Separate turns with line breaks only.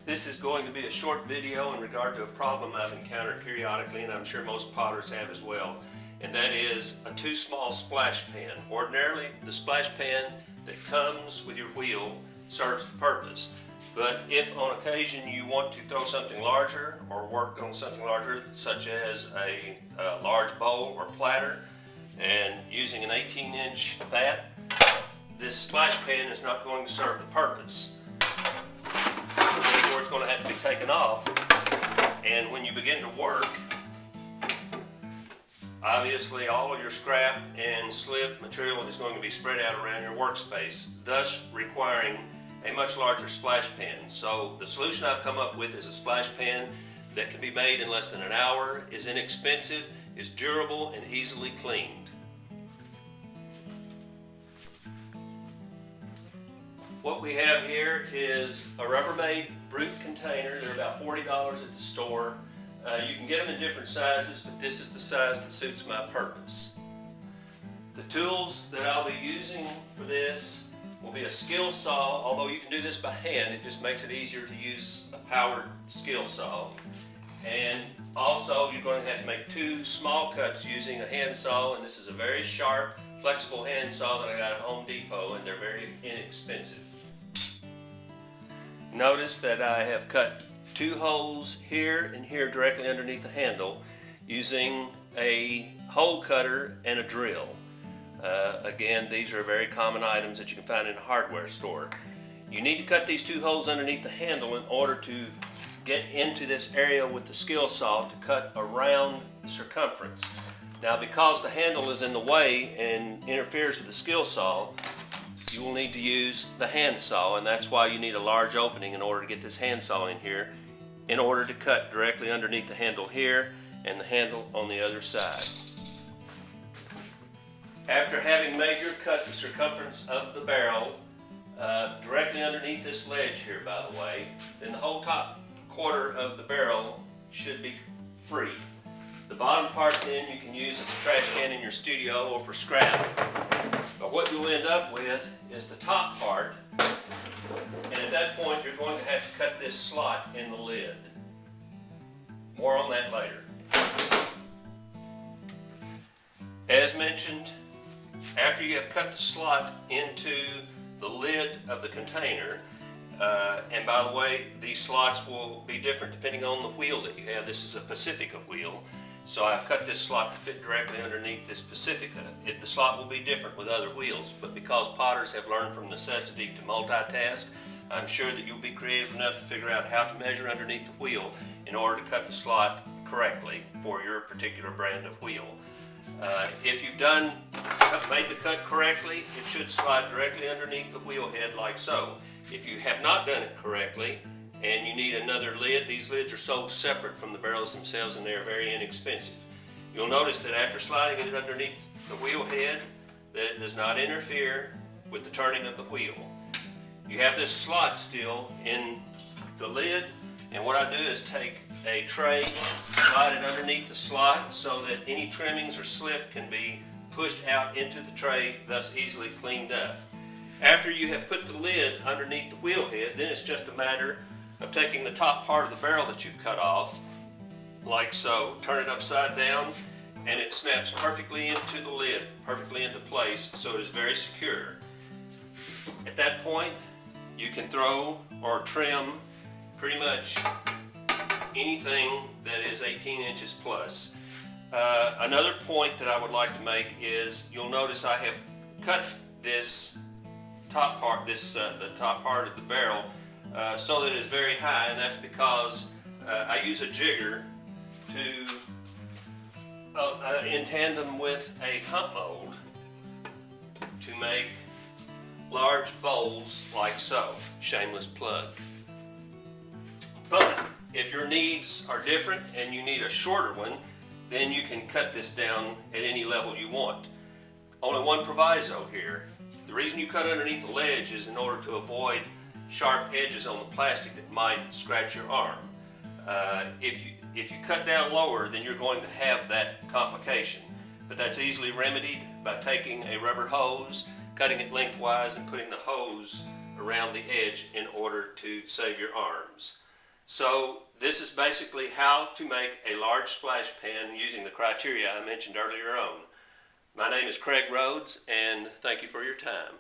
This is going to be a short video in regard to a problem I've encountered periodically, and I'm sure most potters have as well, and that is a too small splash pan. Ordinarily, the splash pan that comes with your wheel serves the purpose, but if on occasion you want to throw something larger or work on something larger, such as a large bowl or platter, and using an 18-inch bat, this splash pan is not going to serve the purpose. Therefore, it's going to have to be taken off, and when you begin to work, obviously all of your scrap and slip material is going to be spread out around your workspace, thus requiring a much larger splash pan. So the solution I've come up with is a splash pan that can be made in less than an hour, is inexpensive, is durable, and easily cleaned. What we have here is a Rubbermaid brute container. They're about $40 at the store. You can get them in different sizes, but this is the size that suits my purpose. The tools that I'll be using for this will be a skill saw, although you can do this by hand. It just makes it easier to use a powered skill saw. And also you're going to have to make two small cuts using a hand saw, and this is a very sharp, flexible hand saw that I got at Home Depot, and they're very inexpensive. Notice that I have cut two holes here and here directly underneath the handle using a hole cutter and a drill. Again, these are very common items that you can find in a hardware store. You need to cut these two holes underneath the handle in order to get into this area with the skill saw to cut around the circumference. Now, because the handle is in the way and interferes with the skill saw, you will need to use the hand saw, and that's why you need a large opening in order to get this hand saw in here, in order to cut directly underneath the handle here and the handle on the other side. After having measured, cut the circumference of the barrel directly underneath this ledge here, by the way, then the whole top quarter of the barrel should be free. The bottom part then you can use as a trash can in your studio or for scrap. But what you'll end up with is the top part, and at that point you're going to have to cut this slot in the lid. More on that later. As mentioned, after you have cut the slot into the lid of the container, and by the way, these slots will be different depending on the wheel that you have. This is a Pacifica wheel, so I've cut this slot to fit directly underneath this Pacifica. The slot will be different with other wheels, but because potters have learned from necessity to multitask, I'm sure that you'll be creative enough to figure out how to measure underneath the wheel in order to cut the slot correctly for your particular brand of wheel. If you've made the cut correctly, it should slide directly underneath the wheel head like so. If you have not done it correctly and you need another lid, these lids are sold separate from the barrels themselves, and they are very inexpensive. You'll notice that after sliding it underneath the wheel head, that it does not interfere with the turning of the wheel. You have this slot still in the lid, and what I do is take a tray, slide it underneath the slot so that any trimmings or slip can be pushed out into the tray, thus easily cleaned up. After you have put the lid underneath the wheel head, then it's just a matter of taking the top part of the barrel that you've cut off, like so, turn it upside down, and it snaps perfectly into the lid, perfectly into place, so it is very secure. At that point, you can throw or trim pretty much anything that is 18 inches plus. Another point that I would like to make is you'll notice I have cut this top part, the top part of the barrel, so that it is very high, and that's because I use a jigger to, in tandem with a hump mold, to make large bowls like so. Shameless plug. But if your needs are different and you need a shorter one, then you can cut this down at any level you want. Only one proviso here. The reason you cut underneath the ledge is in order to avoid sharp edges on the plastic that might scratch your arm. If you cut down lower, then you're going to have that complication. But that's easily remedied by taking a rubber hose, cutting it lengthwise, and putting the hose around the edge in order to save your arms. So this is basically how to make a large splash pan using the criteria I mentioned earlier on. My name is Craig Rhodes, and thank you for your time.